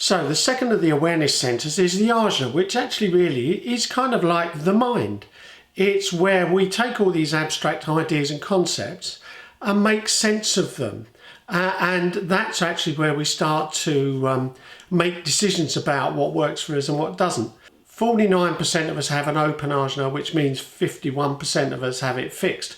So the second of the awareness centres is the Ajna, which actually really is kind of like the mind. It's where we take all these abstract ideas and concepts and make sense of them. And that's actually where we start to make decisions about what works for us and what doesn't. 49% of us have an open Ajna, which means 51% of us have it fixed.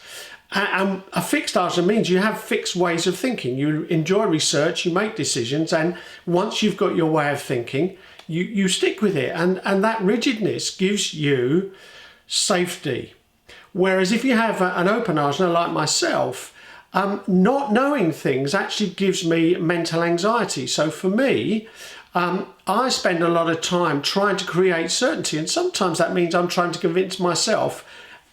And a fixed Ajna means you have fixed ways of thinking. You enjoy research, you make decisions, and once you've got your way of thinking, you stick with it. And that rigidness gives you safety. Whereas if you have an open Ajna like myself, not knowing things actually gives me mental anxiety. So for me, I spend a lot of time trying to create certainty, and sometimes that means I'm trying to convince myself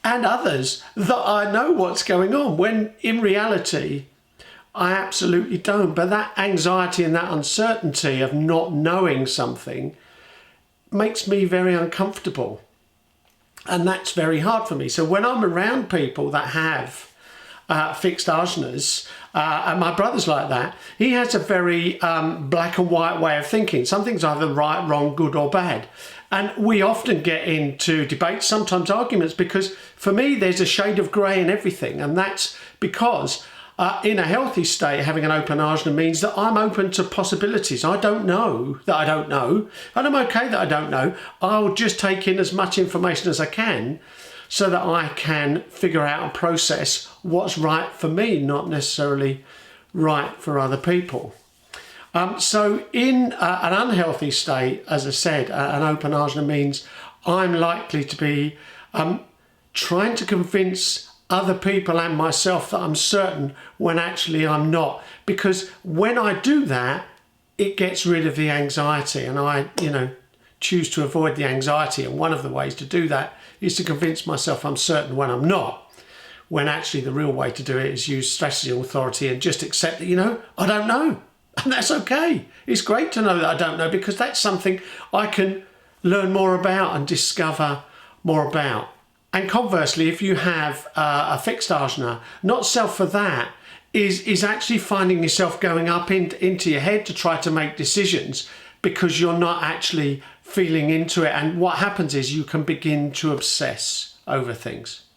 and others that I know what's going on, when in reality I absolutely don't. But that anxiety and that uncertainty of not knowing something makes me very uncomfortable, and that's very hard for me. So when I'm around people that have fixed ajnas, and my brother's like that, he has a very black and white way of thinking. Something's either right, wrong, good or bad. And we often get into debates, sometimes arguments, because for me there's a shade of grey in everything. And that's because in a healthy state, having an open ajna means that I'm open to possibilities. I don't know that I don't know, and I'm okay that I don't know. I'll just take in as much information as I can so that I can figure out and process what's right for me, not necessarily right for other people. So in an unhealthy state, as I said, an open ajna means I'm likely to be trying to convince other people and myself that I'm certain when actually I'm not. Because when I do that, it gets rid of the anxiety, and I, choose to avoid the anxiety. And one of the ways to do that is to convince myself I'm certain when I'm not. When actually the real way to do it is use strategy and authority and just accept that, I don't know. And that's okay. It's great to know that I don't know, because that's something I can learn more about and discover more about. And conversely, if you have a fixed ajna, not self for that is actually finding yourself going up into your head to try to make decisions because you're not actually feeling into it. And what happens is you can begin to obsess over things.